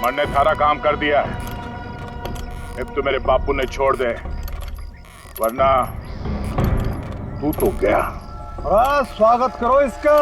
मन ने सारा काम कर दिया है। अब तो मेरे बापू ने छोड़ दे, वरना तू तो गया। अरे स्वागत करो इसका।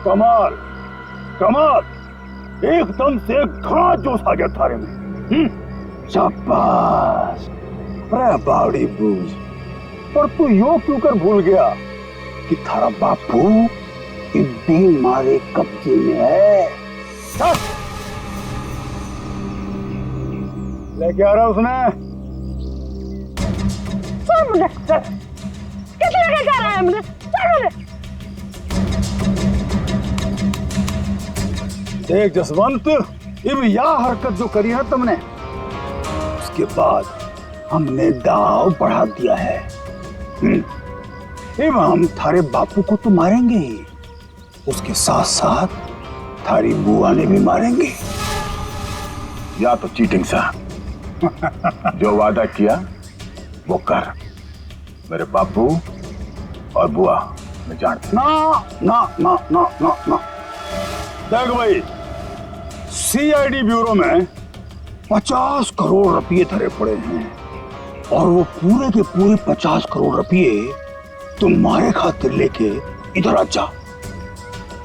कमाल कमाल, एकदम से घाट जोश आ गया थारे में। शाबाश। अरे बावड़ी बूझ, पर तू यो क्यों कर भूल गया कि थारा बापू इतनी मारे कब्जे में है। लेके आ रहा उसने। कितने लेके जा रहा है हमने? देख जसवंत, अब यह हरकत जो करी है तुमने, उसके बाद हमने दाव बढ़ा दिया है। अब हम थारे बापू को तो मारेंगे ही, उसके साथ साथ थारी बुआ ने भी मारेंगे। या तो चीटिंग सा जो वादा किया वो कर। मेरे बापू और बुआ मैं जानता। ना ना ना ना ना ना। देख भाई, सीआईडी ब्यूरो में 50 करोड़ रुपये धरे पड़े हैं, और वो पूरे के पूरे 50 करोड़ रुपये तुम्हारे खातिर लेके इधर आ जा।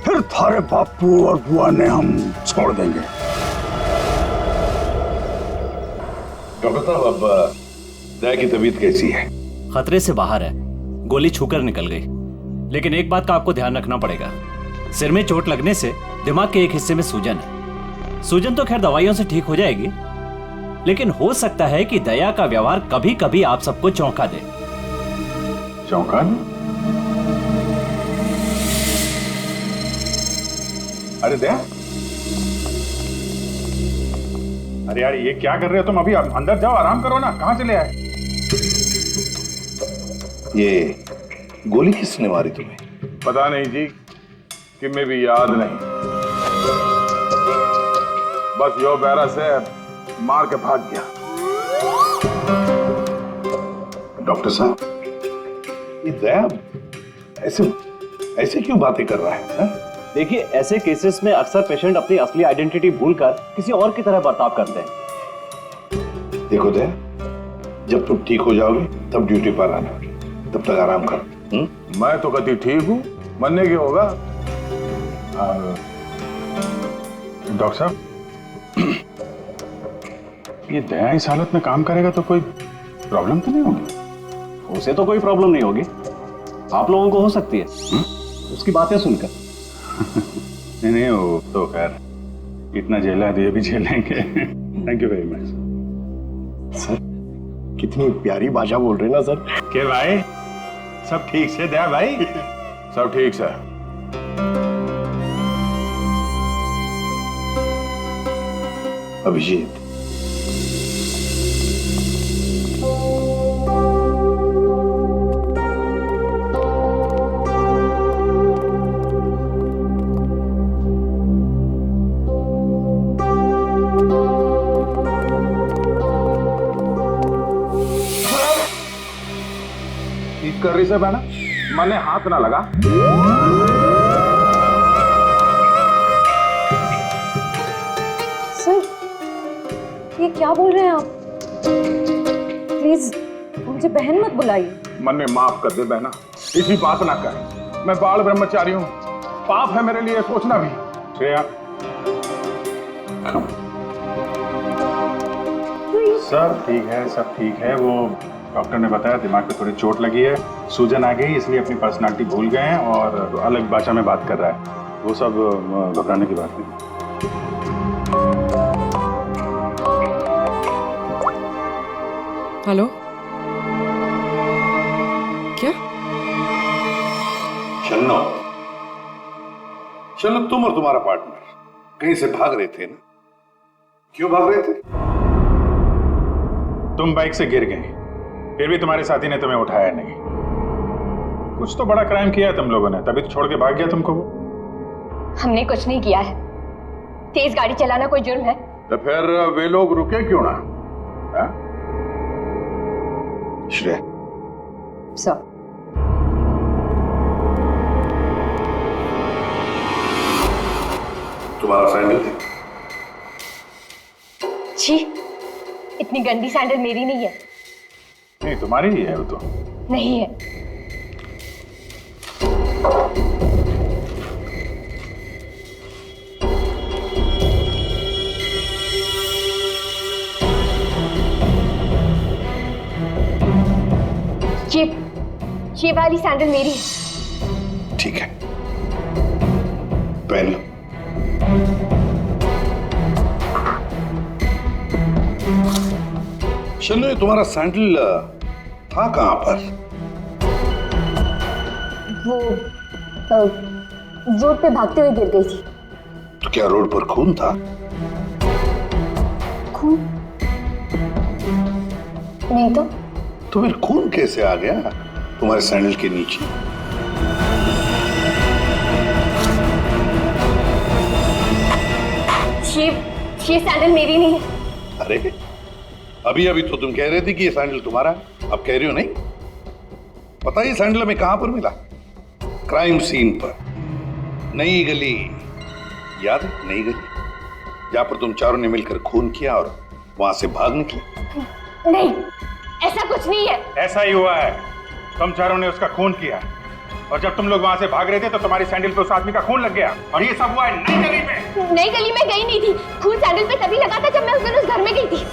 फिर थारे बापू और बुआ ने हम छोड़ देंगे। डॉक्टर साहब, अब दया की तबीयत कैसी है? खतरे से बाहर है, गोली छूकर निकल गई। लेकिन एक बात का आपको ध्यान रखना पड़ेगा, सिर में चोट लगने से दिमाग के एक हिस्से में सूजन है। सूजन तो खैर दवाइयों से ठीक हो जाएगी, लेकिन हो सकता है कि दया का व्यवहार कभी कभी आप सबको चौंका दे। चौंका? अरे दया, अरे यार ये क्या कर रहे हो तुम? अभी अंदर जाओ, आराम करो ना। कहाँ चले आए? ये गोली किसने मारी तुम्हें? पता नहीं जी, कि मैं भी याद नहीं। बस यो बैरा से मार के भाग गया। डॉक्टर साहब, ये दया ऐसे ऐसे क्यों बातें कर रहा है? देखिए, ऐसे केसेस में अक्सर पेशेंट अपनी असली आइडेंटिटी भूलकर किसी और की तरह बर्ताव करते हैं। देखो दया, जब तुम ठीक हो जाओगे तब ड्यूटी पर आना, तब तक आराम कर। मैं तो कभी ठीक हूँ, मरने की होगा। डॉक्टर साहब, ये दया इस हालत में काम करेगा तो कोई प्रॉब्लम तो नहीं होगी? उसे तो कोई प्रॉब्लम नहीं होगी, आप लोगों को हो सकती है। उसकी बातें सुनकर। नहीं नहीं, वो तो खैर इतना झेला है तो ये भी झेलेंगे। Thank you very much sir. कितनी प्यारी भाषा बोल रहे ना सर। के भाई, सब ठीक से दया भाई? सब ठीक से। अभिजीत, ठीक कर रही से बहना, मैंने हाथ ना लगा। सर, ये क्या बोल रहे हैं आप? प्लीज मुझे बहन मत बुलाइए। मन में माफ कर दे बहना, इसी बात ना कर। मैं बाल ब्रह्मचारी हूँ, पाप है मेरे लिए सोचना भी। श्रेया, सब ठीक है, सब ठीक है। वो डॉक्टर ने बताया दिमाग पे थोड़ी चोट लगी है, सूजन आ गई, इसलिए अपनी पर्सनालिटी भूल गए हैं और अलग भाषा में बात कर रहा है। वो सब घबराने की बात नहीं। हेलो, क्या? शन्नो, शन्नो, तुम और तुम्हारा पार्टनर कहीं से भाग रहे थे ना? क्यों भाग रहे थे? तुम बाइक से गिर गए, फिर भी तुम्हारे साथी ने तुम्हें उठाया नहीं। कुछ तो बड़ा क्राइम किया है तुम लोगों ने, तभी तो छोड़ के भाग गया तुमको वो। हमने कुछ नहीं किया है। तेज गाड़ी चलाना कोई जुर्म है? तो फिर वे लोग रुके क्यों ना? हा? श्रेय, सर, तुम्हारा सैंडल है? छी, इतनी गंदी सैंडल मेरी नहीं है। नहीं, तुम्हारी ही है वो तो। नहीं है। ये वाली सैंडल मेरी है। ठीक है, पहन लो। शन्नो, ये तुम्हारा सैंडल था कहां पर? वो रोड पे भागते हुए गिर गई थी। तो क्या रोड पर खून था? खून? नहीं तो फिर खून कैसे आ गया तुम्हारे सैंडल के नीचे? ये सैंडल मेरी नहीं है। अरे, अभी अभी तो तुम कह रहे थे कि ये सैंडल तुम्हारा है, अब कह रही हो नहीं? पता है सैंडल हमें कहां पर मिला? क्राइम सीन पर, नई गली। याद है नई गली, जहां पर तुम चारों ने मिलकर खून किया और वहां से भाग निकले? नहीं, ऐसा कुछ नहीं है। ऐसा ही हुआ है, तुम चारों ने उसका खून किया और जब तुम लोग वहां से भाग रहे थे तो तुम्हारी सैंडल पे उस आदमी का खून लग गया और ये सब हुआ है नई गली में। नई गली में गई नहीं थी, खून सैंडल पे तभी लगा था जब मैं उस दिन उस घर में गई थी।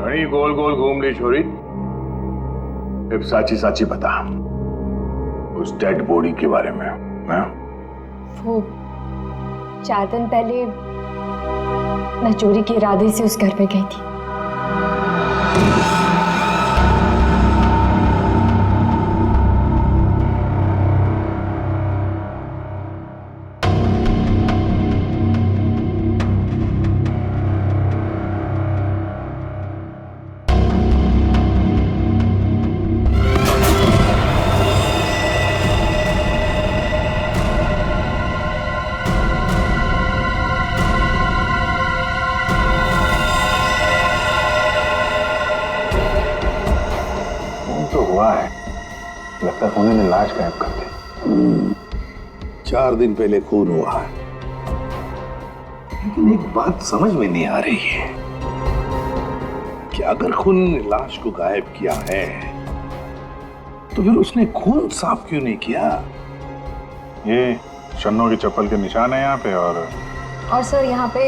घड़ी गोल गोल घूम ली छोरी, अब साची साची बता उस डेड बॉडी के बारे में। हाँ? वो 4 दिन पहले मैं चोरी के इरादे से उस घर में गई थी। लगता है उन्होंने लाश गायब कर दी। 4 दिन पहले खून हुआ है, लेकिन एक बात समझ में नहीं आ रही है कि अगर खून ने लाश को गायब किया है तो फिर उसने खून साफ क्यों नहीं किया? ये शन्नो की चप्पल के निशान है यहाँ पे और सर यहाँ पे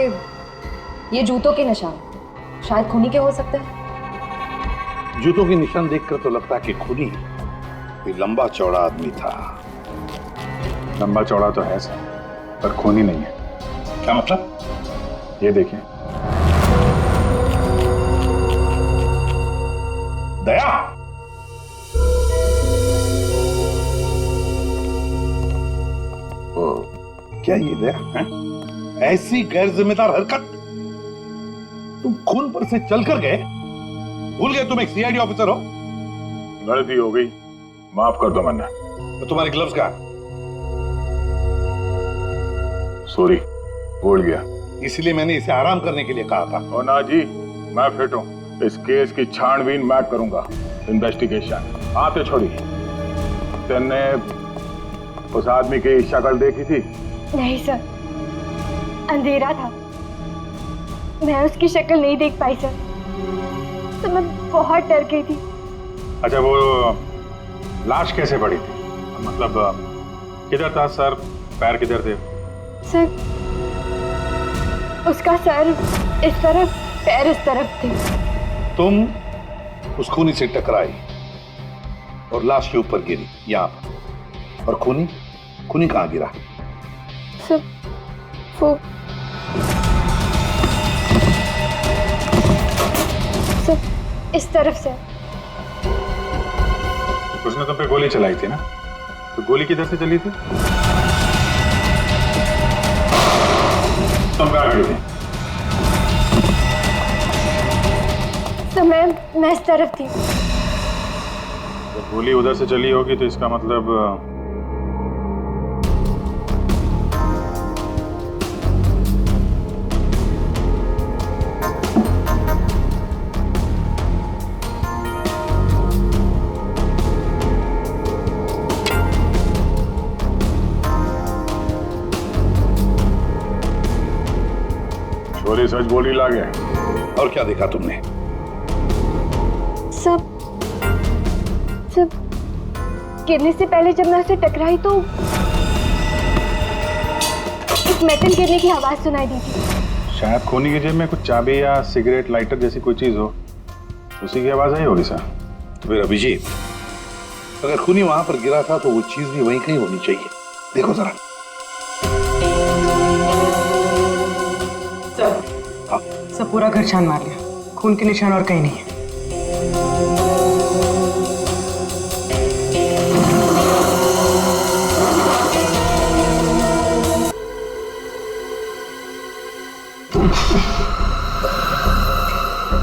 ये जूतों के निशान, शायद खूनी के हो सकते हैं। जूतों के निशान देखकर तो लगता है कि खूनी कोई लंबा चौड़ा आदमी था। लंबा चौड़ा तो है सर, पर खूनी नहीं है। क्या मतलब? ये देखिए। दया, क्या ये दया है? ऐसी गैर जिम्मेदार हरकत? तुम खून पर से चलकर गए, भूल गए तुम एक सीआईडी ऑफिसर हो? गलती हो गई, माफ कर दो मन्ना। तो तुम्हारे ग्लव्स कहाँ? सॉरी, भूल गया। इसलिए मैंने इसे आराम करने के लिए कहा था। और ना जी, मैं फिट हूँ, इस केस की छानबीन मैं करूंगा, इन्वेस्टिगेशन। आप तो छोड़िए, तुमने उस आदमी की शक्ल देखी थी? नहीं सर, अंधेरा था, मैं उसकी शक्ल नहीं देख पाई सर, तो मैं बहुत डर गई थी। अच्छा, वो लाश कैसे पड़ी थी? मतलब किधर था सर, पैर किधर थे? सर, उसका सर इस तरफ पैर उस तरफ थे। तुम उस खूनी से टकराई और लाश के ऊपर गिरी यहां पर। और खूनी खूनी कहां गिरा? सर वो सर इस तरफ से। उसने तुम पे गोली चलाई थी ना, तो गोली किधर से चली थी? तुम कहाँ खड़ी थी? तो मैं इस तरफ थी। जब गोली उधर से चली होगी तो इसका मतलब छोरी सच बोली लागे। और क्या देखा तुमने? सब गिरने से पहले जब मैं उसे टकराई तो एक मेटल गिरने की आवाज सुनाई दी थी। शायद खूनी की जेब में कुछ चाबी या सिगरेट लाइटर जैसी कोई चीज हो, उसी की आवाज आई होगी सर। तो फिर अभिजीत, अगर खूनी वहां पर गिरा था तो वो चीज भी वहीं कहीं होनी चाहिए। देखो जरा। सब पूरा घर छान मार लिया, खून के निशान और कहीं नहीं है।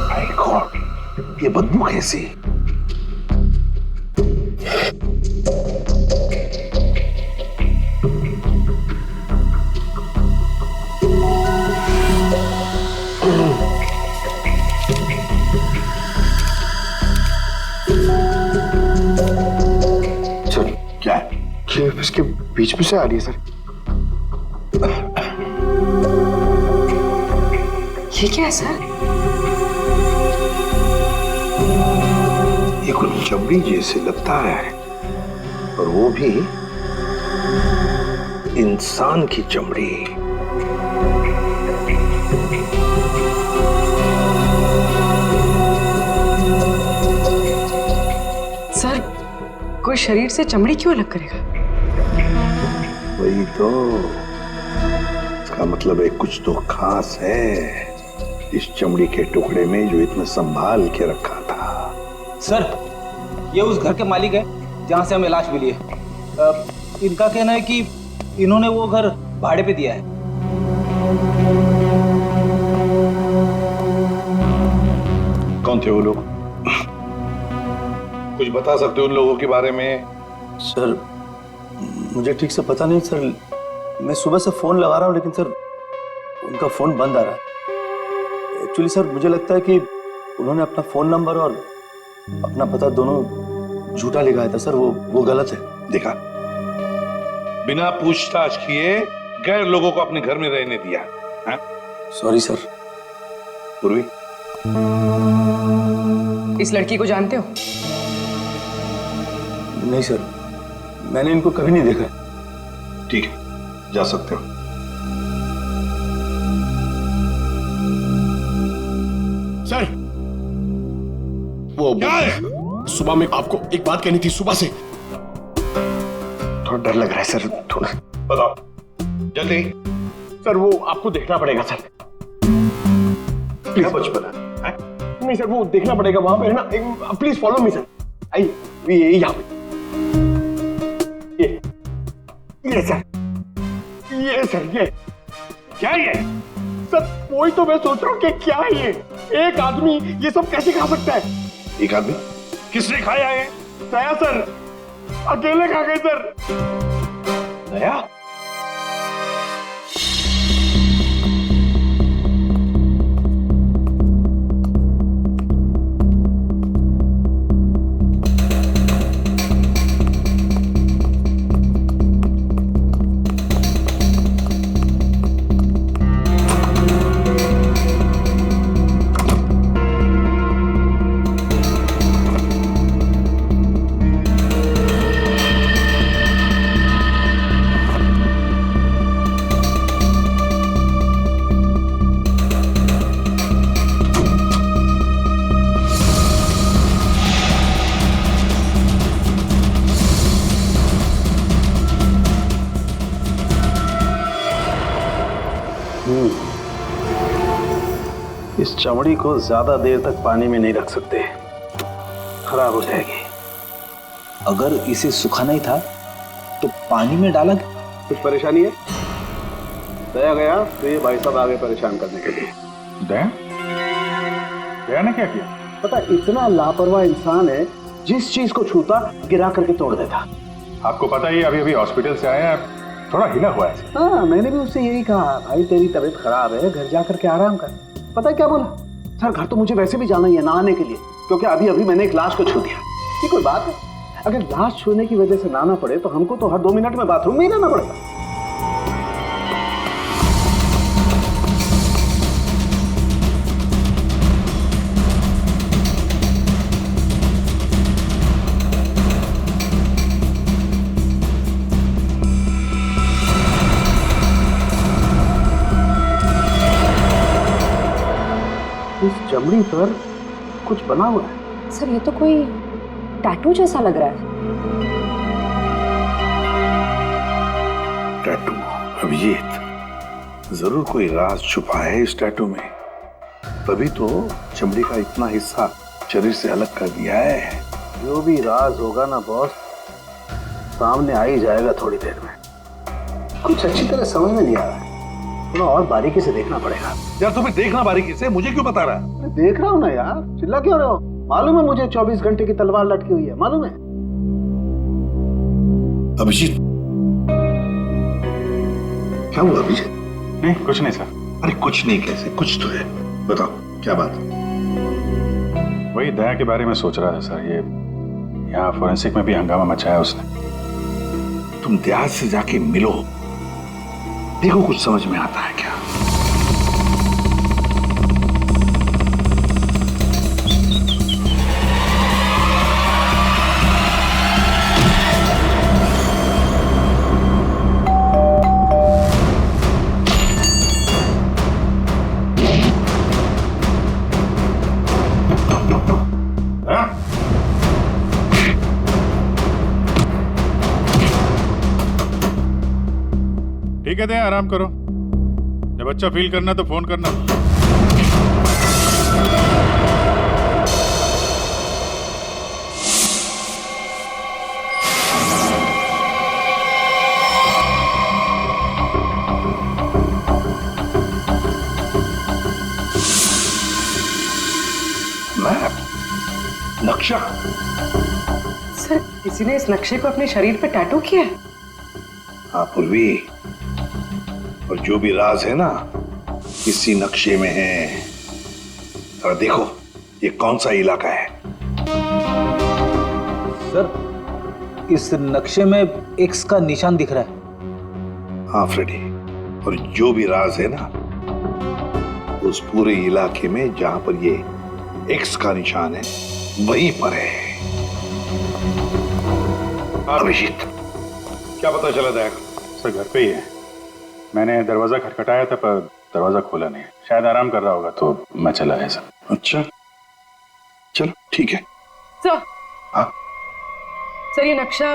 माय गॉड, ये बदबू कैसी? क्या है? ये इसके बीच में से आ रही है सर। ये क्या है सर? ये कुछ चमड़ी जैसे लगता है, और वो भी इंसान की चमड़ी। सर कोई शरीर से चमड़ी क्यों अलग करेगा? वही तो, इसका मतलब है कुछ तो खास है इस चमड़ी के टुकड़े में जो इतना संभाल के रखा था। सर, ये उस घर के मालिक है जहां से हमें लाश मिली है। इनका कहना है कि इन्होंने वो घर भाड़े पे दिया है। कौन थे वो लोग? कुछ बता सकते हो उन लोगों के बारे में? सर मुझे ठीक से पता नहीं सर, मैं सुबह से फोन लगा रहा हूँ लेकिन सर उनका फोन बंद आ रहा है। एक्चुअली सर मुझे लगता है कि उन्होंने अपना फोन नंबर और अपना पता दोनों झूठा लिखाया था सर, वो गलत है। देखा, बिना पूछताछ किए गैर लोगों को अपने घर में रहने दिया। Sorry sir. पूर्वी, इस लड़की को जानते हो? नहीं सर, मैंने इनको कभी नहीं देखा। ठीक है, जा सकते हो। सर वो क्या है? सुबह में आपको एक बात कहनी थी, सुबह से। थोड़ा डर लग रहा है सर, थोड़ा। बताओ जल्दी। सर वो आपको देखना पड़ेगा सर। क्या बचपन है? नहीं सर, वो देखना पड़ेगा वहां पे ना। Please follow me sir. आइए, ये यहाँ पे। ये सर, ये सर, ये क्या ये? सर वही तो मैं सोच रहा हूँ कि क्या है ये। एक आदमी ये सब कैसे खा सकता है? एक आदमी? किसने खाया है? दया सर, अकेले खा गए सर। दया? इस चमड़ी को ज्यादा देर तक पानी में नहीं रख सकते, खराब हो जाएगी। अगर इसे सुखाना ही था तो पानी में डाला। कुछ परेशानी है? दया गया तो ये भाई साहब आगे परेशान करने के लिए। दया? दया ने क्या किया? पता, इतना लापरवाह इंसान है, जिस चीज को छूता गिरा करके तोड़ देता। आपको पता ही अभी अभी हॉस्पिटल से आया, थोड़ा हिला हुआ है। हाँ, मैंने भी उससे यही कहा, भाई तेरी तबीयत खराब है, घर जा करके आराम कर। पता है क्या बोला? सर घर तो मुझे वैसे भी जाना ही है नहाने के लिए, क्योंकि अभी अभी मैंने एक लाश को छू दिया। ये कोई बात है? अगर लाश छूने की वजह से नहाना पड़े तो हमको तो हर 2 मिनट में बाथरूम में ही रहना पड़ेगा। इस चमड़ी पर कुछ बना हुआ है। सर ये तो कोई टैटू जैसा लग रहा है। टैटू? अभिजीत, जरूर कोई राज छुपा है इस टैटू में, तभी तो चमड़ी का इतना हिस्सा शरीर से अलग कर दिया है। जो भी राज होगा ना बॉस, सामने आ ही जाएगा थोड़ी देर में। कुछ अच्छी तरह समझ में नहीं आ रहा है, थोड़ा और बारीकी से देखना पड़ेगा। यार तुम्हें देखना बारीकी से, मुझे क्यों बता रहा है? देख रहा हूँ ना यार, चिल्ला क्यों रहे हो? मालूम है मुझे 24 घंटे की तलवार लटकी हुई है, मालूम है। अभिजीत, क्या हुआ अभिजीत? नहीं कुछ नहीं सर। अरे कुछ नहीं कैसे? कुछ तो है, बताओ क्या बात? वही दया के बारे में सोच रहा था सर। ये यहाँ फोरेंसिक में भी हंगामा मचाया उसने। तुम दया से जाके मिलो, देखो कुछ समझ में आता है क्या। ठीक है दया, आराम करो। जब अच्छा फील करना तो फोन करना। मैप, नक्शा। सर किसी ने इस नक्शे को अपने शरीर पे टैटू किया है। हाँ पूर्वी, और जो भी राज है ना इसी नक्शे में है। और देखो ये कौन सा इलाका है। सर इस नक्शे में एक्स का निशान दिख रहा है। हाँ फ्रेडी, और जो भी राज है ना उस पूरे इलाके में जहां पर ये एक्स का निशान है वहीं पर है। अभिजीत, क्या पता चला दया? सर घर पे ही है। मैंने दरवाजा खटखटाया था पर दरवाजा खोला नहीं। शायद आराम कर रहा होगा तो मैं चला आया सर। अच्छा चलो ठीक है। सर, हाँ सर ये नक्शा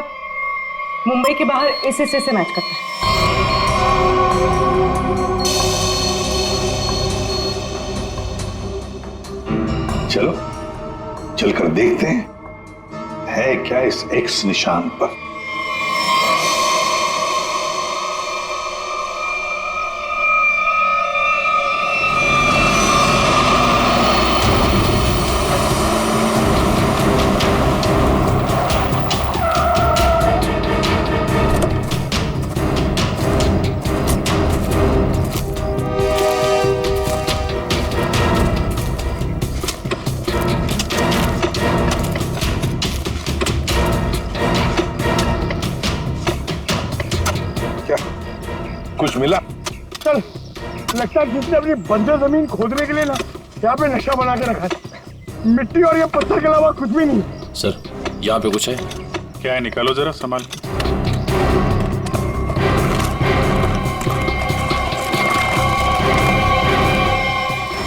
मुंबई के बाहर इस हिस्से से मैच करता है। चलो चलकर देखते हैं है क्या इस एक्स निशान पर। कुछ मिला? चल, लगता है किसने अपनी बंजर जमीन खोदने के लिए ना यहाँ पे नक्शा बना के रखा है। मिट्टी और ये पत्थर के अलावा कुछ भी नहीं। सर यहाँ पे कुछ है। क्या है? निकालो जरा संभाल।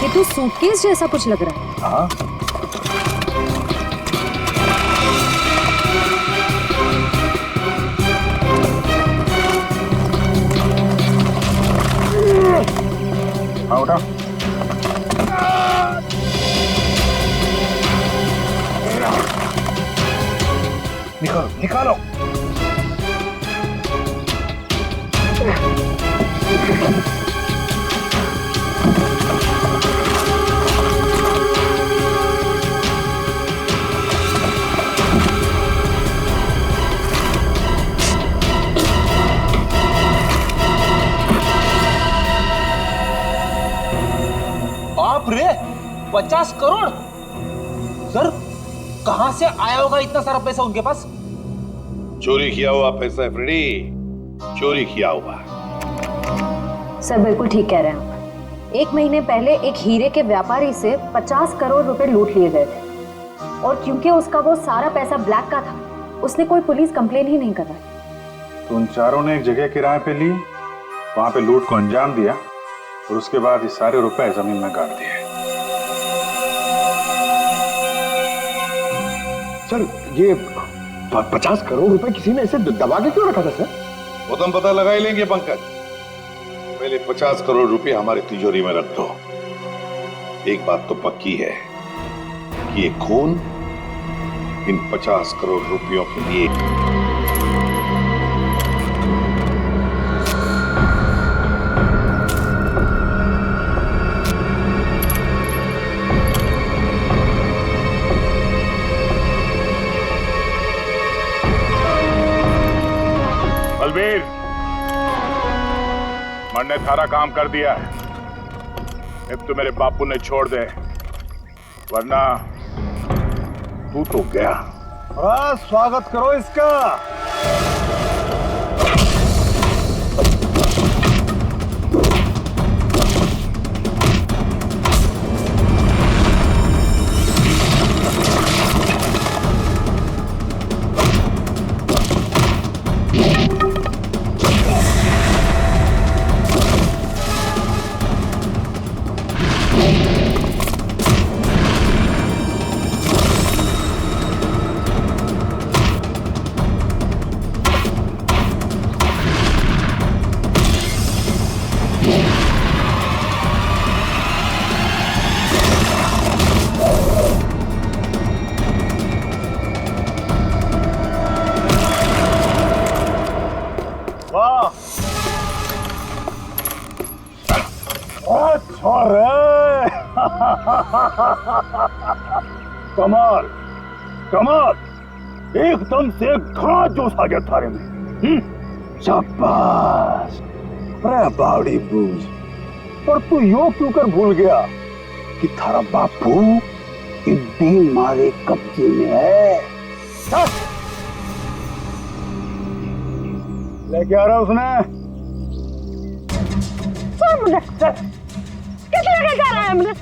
ये तो सूटकेस जैसा कुछ लग रहा है। हाँ हाँ उठा। निकालो निकालो। बाप रे, 50 करोड़। सर, कहां से आया होगा इतना सारा पैसा उनके पास? चोरी किया हुआ पैसा है फ्रेडी, चोरी किया हुआ। सर बिल्कुल ठीक कह रहे हैं आप। 1 महीने पहले एक हीरे के व्यापारी से 50 करोड़ रुपए लूट लिए गए थे और क्योंकि उसका वो सारा पैसा ब्लैक का था, उसने कोई पुलिस कंप्लेन ही नहीं करवाई। तो उन चारों ने एक जगह किराए पे ली, वहां पे लूट को अंजाम दिया और उसके बाद ये सारे रुपए जमीन में गाड़ दिए। सर ये 50 करोड़ रुपए किसी ने ऐसे दबा के क्यों रखा था सर? वो तो हम पता लगा ही लेंगे पंकज। पहले 50 करोड़ रुपए हमारी तिजोरी में रख दो। एक बात तो पक्की है कि ये खून इन 50 करोड़ रुपयों के लिए बलबीर, मन ने थारा काम कर दिया है। अब तो मेरे बापू ने छोड़ दे, वरना तू तो गया। स्वागत करो इसका। कमाल कमाल, एकदम से घना जोश आ गया थारे में। शाबाश। अरे बावड़ी बूझ, पर तू यो क्यों कर भूल गया कि थारा बापू इतनी मारे कब्जे में है। लेके आ रहा उसने। किस लेके जा रहा है हमने?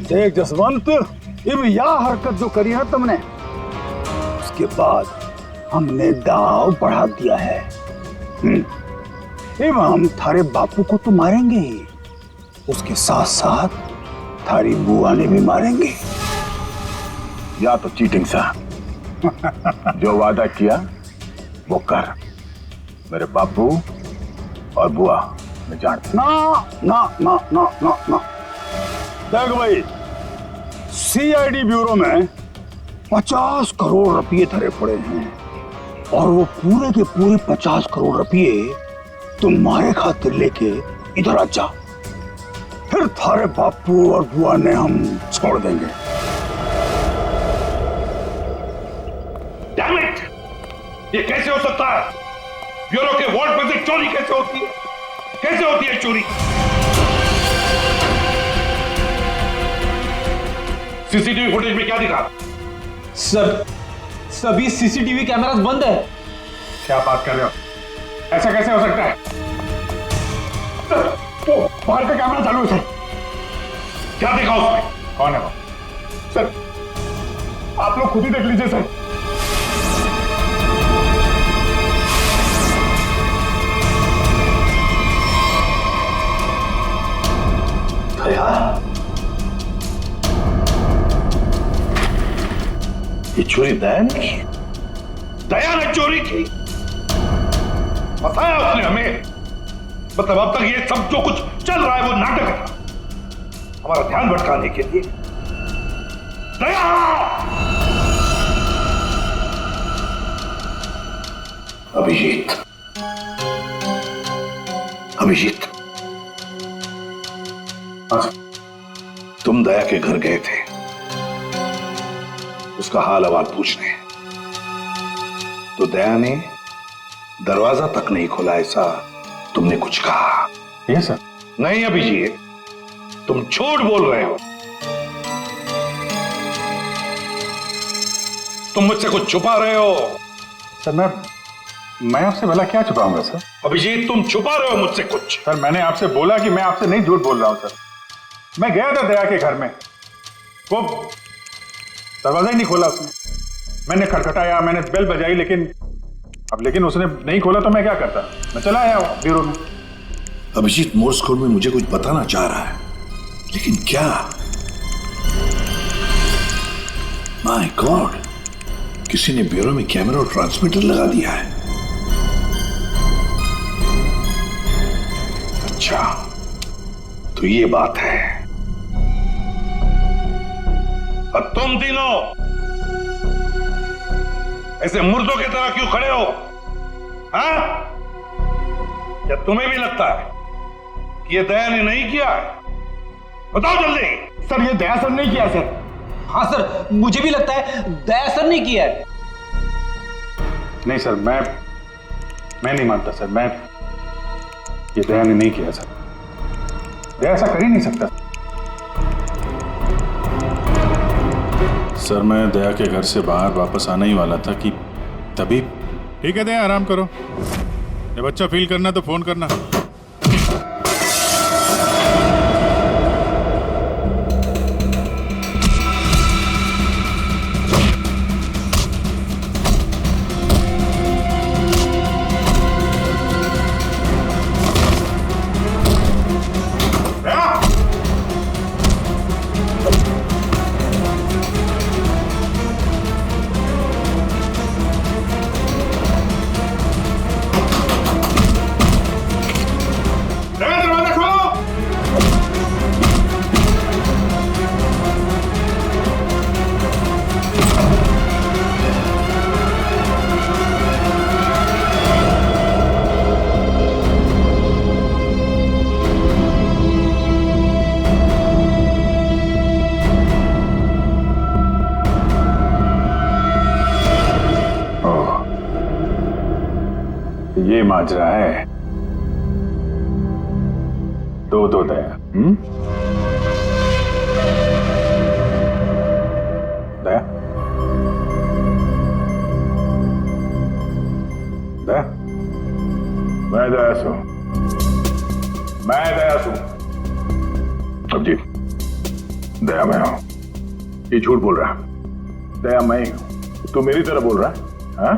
देख जसवंत, अब यह हरकत जो करी है तुमने, उसके बाद हमने दाव बढ़ा दिया है। अब हम थारे बापू को तो मारेंगे ही, उसके साथ साथ थारी बुआ ने भी मारेंगे। या तो चीटिंग सा जो वादा किया वो कर। मेरे बापू और बुआ मैं जानता। ना ना ना ना ना ना। देख भाई, सीआईडी ब्यूरो में 50 करोड़ रुपए धरे पड़े हैं और वो पूरे के पूरे 50 करोड़ रुपए तुम्हारे खातिर लेके इधर आ जा, फिर थारे बापू और बुआ ने हम छोड़ देंगे। Damn it! ये कैसे हो सकता है? ब्यूरो के वॉल्ट में से चोरी कैसे होती है? कैसे होती है चोरी? सीसीटीवी फुटेज में क्या दिखा? सर, सभी सीसीटीवी कैमरास बंद है। क्या बात कर रहे हो? ऐसा कैसे हो सकता है? वो बाहर का कैमरा चालू है सर। क्या देखा उसमें? कौन है वो? सर आप लोग खुद ही देख लीजिए सर। ये चोरी दया ने की? दया ने चोरी की? फंसाया उसने हमें। मतलब अब तक ये सब जो कुछ चल रहा है वो नाटक था, हमारा ध्यान भटकाने के लिए। दया! अभिजीत, अभिजीत, तुम दया के घर गए थे उसका हाल अहवाल पूछने, तो दया ने दरवाजा तक नहीं खोला, ऐसा तुमने कुछ कहा? Yes sir. नहीं अभिजीत, तुम झूठ बोल रहे हो। तुम मुझसे कुछ छुपा रहे हो। सर मैं आपसे भला क्या छुपाऊंगा सर? अभिजीत, तुम छुपा रहे हो मुझसे कुछ। सर मैंने आपसे बोला कि मैं आपसे नहीं झूठ बोल रहा हूं सर। मैं गया था दया के घर में, वो दरवाजा ही नहीं खोला उसने। मैंने खटखटाया, मैंने बेल बजाई, लेकिन उसने नहीं खोला तो मैं क्या करता? मैं चला आया ब्यूरो में। अभिजीत मोर्स कोड में मुझे कुछ बताना चाह रहा है, लेकिन क्या? माय गॉड, किसी ने ब्यूरो में कैमरा और ट्रांसमीटर लगा दिया है। अच्छा, तो ये बात है। अब तुम तीनों ऐसे मुर्दों की तरह क्यों खड़े हो? हाँ? क्या तुम्हें भी लगता है कि ये दया ने नहीं किया है? बताओ जल्दी। सर ये दया सर नहीं किया सर। हाँ सर, मुझे भी लगता है दया सर ने किया है। नहीं सर, मैं नहीं मानता सर। ये दया ने नहीं किया सर। दया ऐसा कर ही नहीं सकता सर। मैं दया के घर से बाहर वापस आने ही वाला था कि तभी। ठीक है दया, आराम करो। जब अच्छा फील करना तो फोन करना। ये माजरा है। दो दया। दया, दया, मैं दया सू। अभिजीत, दया मैं हूं। ये झूठ बोल रहा है। दया मैं ही हूं। तू मेरी तरह बोल रहा है? हाँ?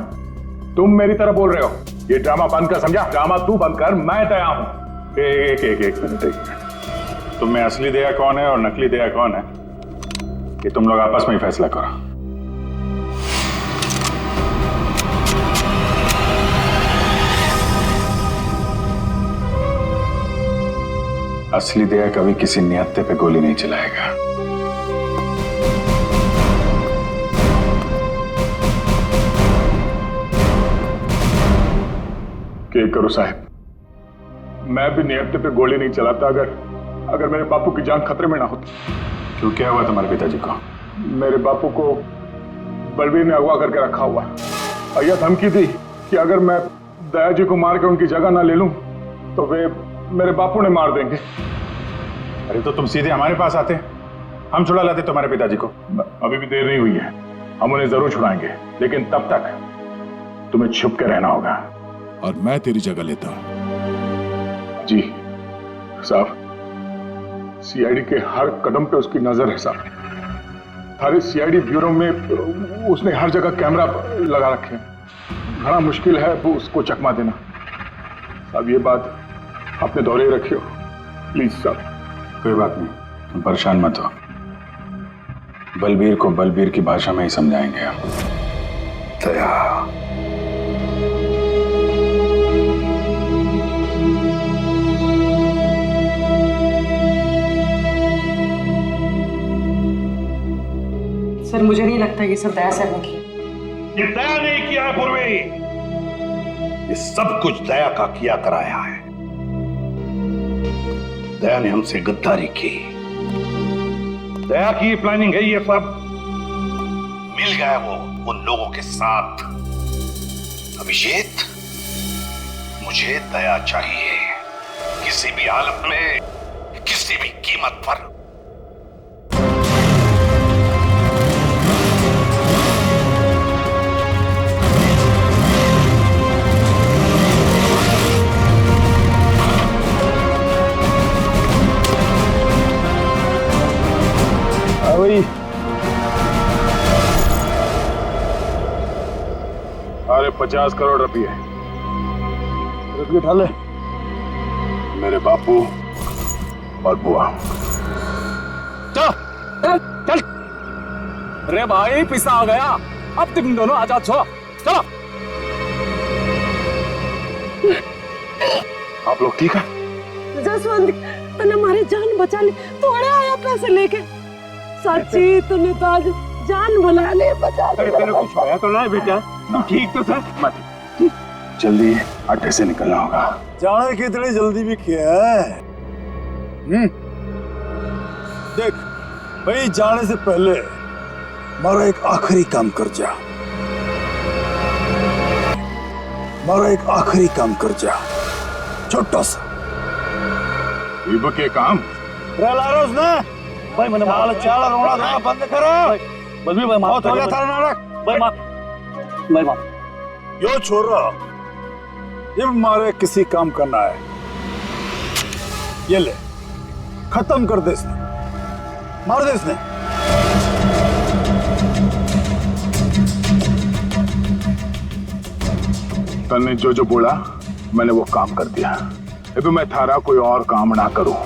तुम मेरी तरह बोल रहे हो। ये ड्रामा बंद कर, समझा? ड्रामा तू बंद कर, मैं दया हूं। एक मिनट। तुम में असली दया कौन है और नकली दया कौन है, ये तुम लोग आपस में ही फैसला करो। असली दया कभी किसी निहत्थे पे गोली नहीं चलाएगा। क्या करो साहब, मैं भी निहत्थे पे गोली नहीं चलाता अगर मेरे बापू की जान खतरे में ना होती। क्यों, क्या हुआ तुम्हारे पिताजी को? मेरे बापू को बलबीर ने अगवा करके रखा हुआ। और यह धमकी दी कि अगर मैं दया जी को मार के उनकी जगह ना ले लूं तो वे मेरे बापू ने मार देंगे। अरे तो तुम सीधे हमारे पास आते, हम छुड़ा लाते तुम्हारे पिताजी को। अभी भी देर नहीं हुई है, हम उन्हें जरूर छुड़ाएंगे, लेकिन तब तक तुम्हें छुप के रहना होगा। और मैं तेरी जगह लेता हूं। जी साहब, सीआईडी के हर कदम पे उसकी नजर है साहब। सारे सीआईडी ब्यूरो में उसने हर जगह कैमरा लगा रखे हैं। बड़ा मुश्किल है वो उसको चकमा देना। साहब ये बात अपने दौरे ही रखियो प्लीज साहब। कोई बात नहीं, तुम परेशान मत हो। बलबीर को बलबीर की भाषा में ही समझाएंगे हम। मुझे नहीं लगता ये सब दया सर ने किया। ये दया नहीं किया है पूर्वी, ये सब कुछ दया का किया कराया है। दया ने हमसे गद्दारी की, दया की प्लानिंग है ये सब। मिल गया वो उन लोगों के साथ। अभिषेक, मुझे दया चाहिए, किसी भी हालत में, किसी भी कीमत पर। वही अरे 50 करोड़ रुपये उठा ले। मेरे बापू और बुआ। चल चल चल। अरे भाई पिसा आ गया, अब तुम दोनों आजाद हो। चलो। आप लोग ठीक है? जसवंत, तूने हमारी जान बचा ली, थोड़े आया पैसे लेके। सच्ची तूने तो आज जान बना ले, बचा ले। तेरे कुछ होया तो ना बेटा? तू ठीक तो था? मत जल्दी अड्डे से निकलना होगा। जाने की इतनी जल्दी भी क्या है? देख भाई, जाने से पहले हमारा एक आखिरी काम कर जा। हमारा एक आखिरी काम कर जा, छोटा सा। इब के काम लारोस ना भाई, मैंने माल चाला रोना था, बंद करो। बस भी भाई माफ हो गया था नाटक। भाई माफ, भाई माफ। यो छोरा, ये हमारे किसी काम करना है, ये ले, खत्म कर दे इसने, मार दे इसने। तन्ने जो जो बोला मैंने वो काम कर दिया। अभी मैं थारा कोई और काम ना करूं।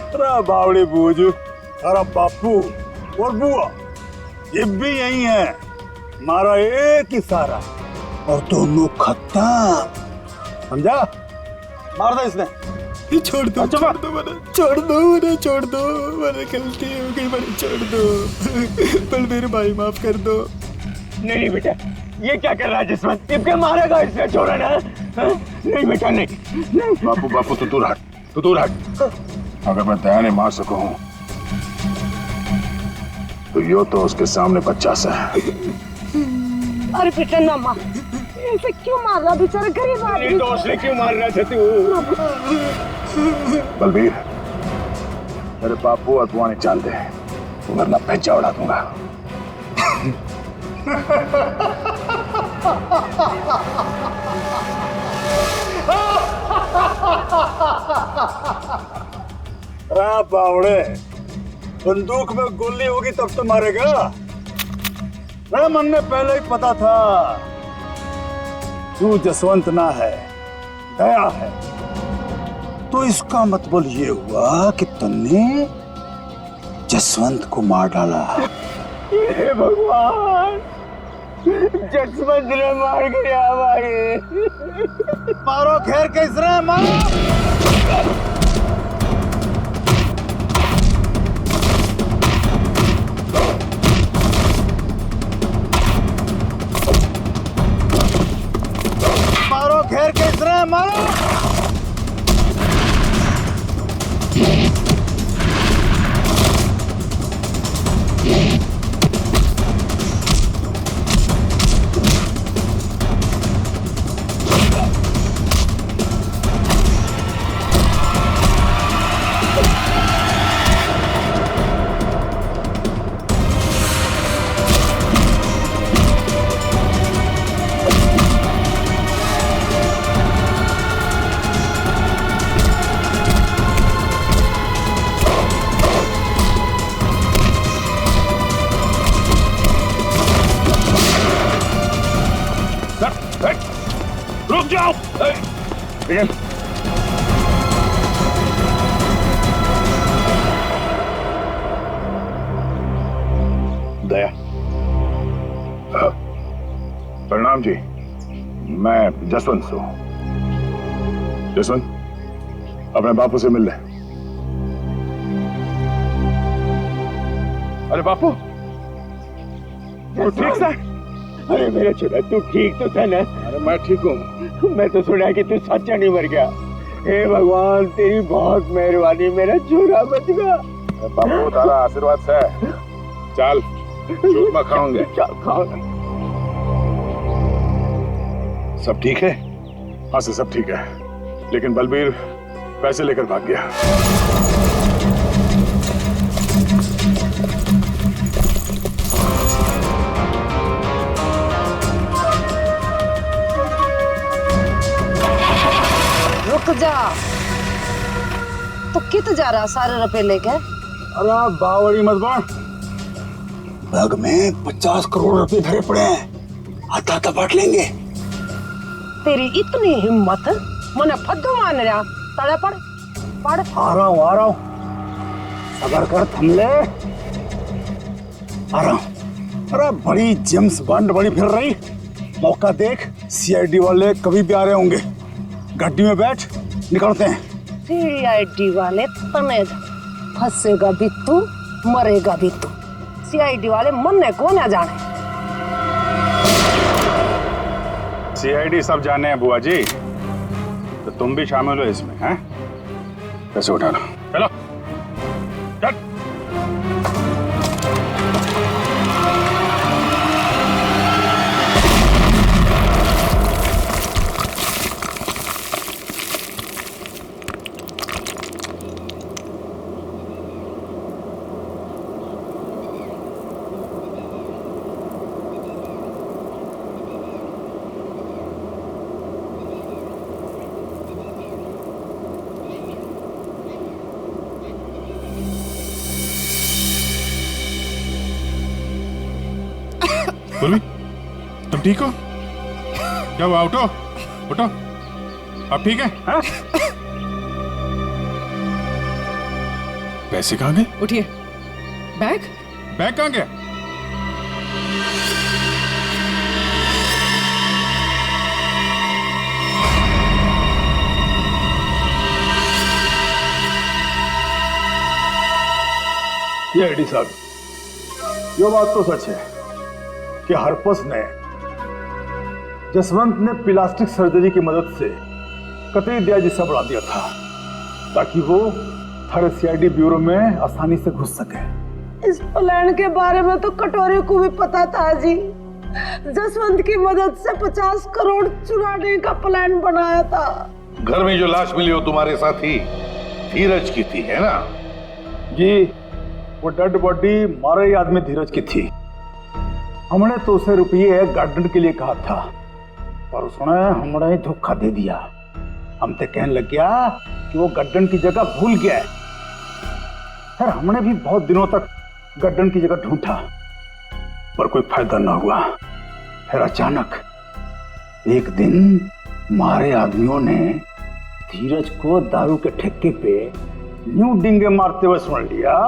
अरे बावड़ी बूझ, अरे बापू और बुआ ये भी यही है, हमारा एक ही सारा, और दोनों खत्म। समझा? मार दे इसने। छोड़ दो, छोड़ दो मैंने, छोड़ दो मैंने, छोड़ दो मैंने, गलती हो गई मैंने, छोड़ दो। बलबीर भाई माफ कर दो। नहीं बेटा, ये क्या कर रहा है जसवंत? इनके मारेगा इसने, छोड़ा ना। नहीं बेटा नहीं, नहीं। बापू बापू तू दूर हट, तू दूर हट। अगर मैं दया ने मार सकूं तो यो तो उसके सामने 50 है। अरे बेटा ना मार, ऐसे क्यों मार रहा बेचारा गरीब आदमी? दोस्त ने क्यों मार रहा था तू? बलबीर, मेरे बापू और बुआ ने जानते हैं, वरना भेजा उड़ा दूंगा। बावड़े, बंदूक में गोली होगी तब तो मारेगा। मेरे मन में पहले ही पता था तू जसवंत ना है, दया है। तो इसका मतलब ये हुआ कि तुमने जसवंत को मार डाला। हे भगवान, जसवंत ने मार गया हमारे। मारो घेर के इसने, मारो। मारो घेर के इसने, मारो। रुक जाओ। दया, प्रणाम जी, मैं जसवंत हूँ। जसवंत, अपने बापू से मिल ले। अरे बापू, तू ठीक सा? अरे मेरा छोटा, तू ठीक तो था ना? अरे मैं ठीक हूँ। मैं तो सुना कि तू सच्चा नहीं मर गया। हे भगवान, तेरी बहुत मेहरबानी, मेरा छोरा बच गया। बापू तारा आशीर्वाद से। चल चूरमा खाओगे? चल खाओ। सब ठीक है? हाँ सर, सब ठीक है, लेकिन बलबीर पैसे लेकर भाग गया। रुक जा, तो कित जा रहा सारे रुपए लेके? अरे बावड़ी मत बन, बैग में 50 करोड़ रुपए भरे पड़े हैं, आता बांट लेंगे। तेरी इतनी हिम्मत, मने फद्दू मान रहा। तड़े पड़ पड़। आ रहा हूँ, सबर कर, थम ले, आ रहा हूँ। अरे बड़ी जेम्स बॉन्ड बड़ी फिर रही, मौका देख, सीआईडी वाले कभी भी आ रहे होंगे। गड्डी में बैठ, निकलते हैं। सीआईडी वाले तने फंसेगा भी तू, मरेगा भी तू। सीआईडी वाले मरने को ना जाने। सीआईडी सब जाने हैं बुआ जी, तो तुम भी शामिल हो इसमें, हैं? पैसे उठाना, चलो चल। पूर्वी, तुम ठीक हो? क्या हुआ? उठो उठो, अब ठीक है? हाँ? पैसे कहाँ गए? उठिए। बैग बैग कहाँ गया? सीआईडी साहब, ये बात तो सच है कि हरपस ने, जसवंत ने प्लास्टिक सर्जरी की मदद से कतई दया जिसा बढ़ा दिया था ताकि वो हर सीआईडी ब्यूरो में आसानी से घुस सके। इस प्लान के बारे में तो कटोरे को भी पता था जी। जसवंत की मदद से 50 करोड़ चुराने का प्लान बनाया था। घर में जो लाश मिली वो तुम्हारे साथी धीरज की थी, है ना? जी, वो डेड बॉडी मारे आदमी धीरज की थी। हमने तो उसे रुपये गार्डन के लिए कहा था, पर उसने हमने धोखा दे दिया। हम तो कहने लग गया कि वो गार्डन की जगह भूल गया है। फिर हमने भी बहुत दिनों तक गार्डन की जगह ढूंढा, पर कोई फायदा ना हुआ। फिर अचानक एक दिन मारे आदमियों ने धीरज को दारू के ठेके पे न्यू डिंगे मारते हुए सुन लिया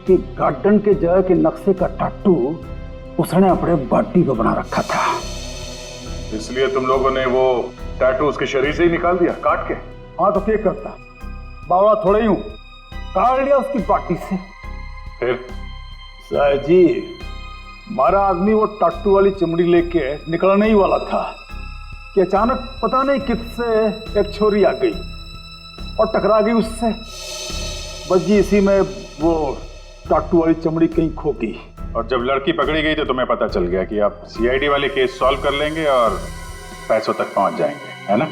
कि गार्डन के जगह के नक्शे का टाटू उसने अपने बॉडी को बना रखा था। इसलिए तुम लोगों ने वो टैटू उसके शरीर से ही निकाल दिया, काट के? हाँ, तो क्या करता, बावड़ा थोड़े ही हूं, काट लिया उसकी बॉडी से। फिर साहब जी, हमारा आदमी वो टाटू वाली चमड़ी लेके निकलने ही वाला था कि अचानक पता नहीं किससे एक छोरी आ गई और टकरा गई उससे। बस जी इसी में वो टाटू वाली चमड़ी कहीं खो गई। और जब लड़की पकड़ी गई तो तुम्हें पता चल गया कि आप सीआईडी वाले केस सॉल्व कर लेंगे और पैसों तक पहुंच जाएंगे, है ना?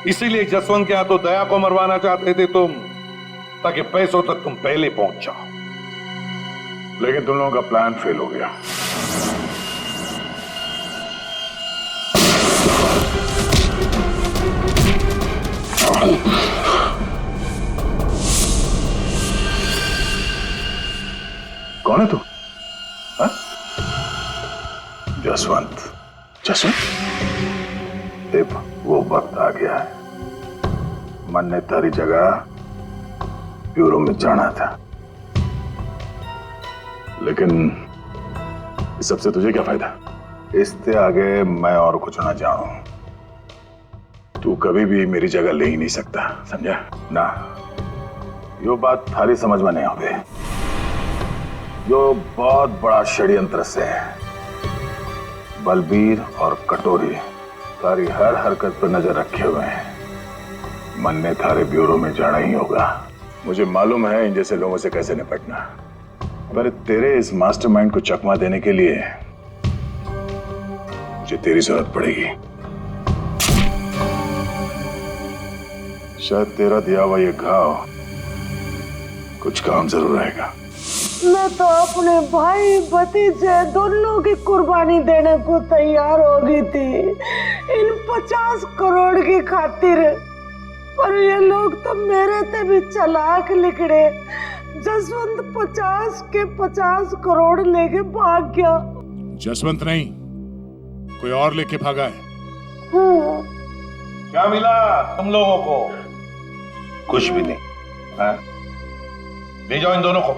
इसीलिए जसवंत के हाथों दया को मरवाना चाहते थे तुम, ताकि पैसों तक तुम पहले पहुंच जाओ। लेकिन तुम लोगों का प्लान फेल हो गया। कौन है तू? हाँ? जसवंत। जसवंत? देव, वो वक्त आ गया है। मन ने तारी जगह ब्यूरो में जाना था, लेकिन इस सबसे तुझे क्या फायदा? इससे आगे मैं और कुछ ना जानूं। तू कभी भी मेरी जगह ले ही नहीं सकता, समझा ना? यो बात थारी समझ में नहीं आवे। जो बहुत बड़ा षड्यंत्र से बलबीर और कटोरी तारी हर हरकत पर नजर रखे हुए हैं। मन ने थारे ब्यूरो में जाना ही होगा। मुझे मालूम है इन जैसे लोगों से कैसे निपटना, पर तेरे इस मास्टरमाइंड को चकमा देने के लिए मुझे तेरी जरूरत पड़ेगी। शायद तेरा दिया हुआ ये घाव कुछ काम जरूर आएगा। मैं तो अपने भाई भतीजे दोनों की कुर्बानी देने को तैयार हो गई थी इन 50 करोड़ की खातिर, पर ये लोग तो मेरे से भी चालाक निकले। जसवंत 50 के 50 करोड़ लेके भाग गया। जसवंत नहीं, कोई और लेके भागा है। क्या मिला तुम लोगों को? कुछ भी नहीं। हाँ? ले जाओ इन दोनों को।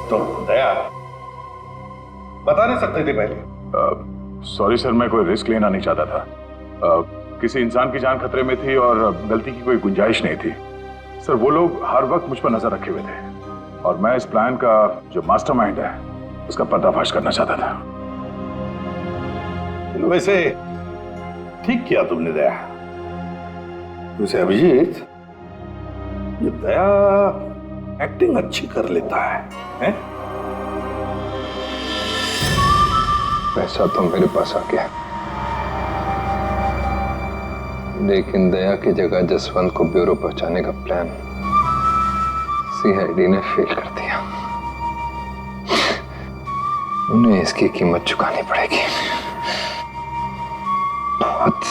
तो दया बता नहीं सकते थे पहले? सॉरी सर, मैं कोई रिस्क लेना नहीं चाहता था। किसी इंसान की जान खतरे में थी और गलती की कोई गुंजाइश नहीं थी। सर वो लोग हर वक्त मुझ पर नजर रखे हुए थे और मैं इस प्लान का जो मास्टरमाइंड है उसका पर्दाफाश करना चाहता था। वैसे ठीक किया तुमने दया। वैसे अभिजीत, ये दया एक्टिंग अच्छी कर लेता है? पैसा तो मेरे पास आ गया, लेकिन दया की जगह जसवंत को ब्यूरो पहुंचाने का प्लान सीआईडी ने फेल कर दिया। उन्हें इसकी कीमत चुकानी पड़ेगी। बहुत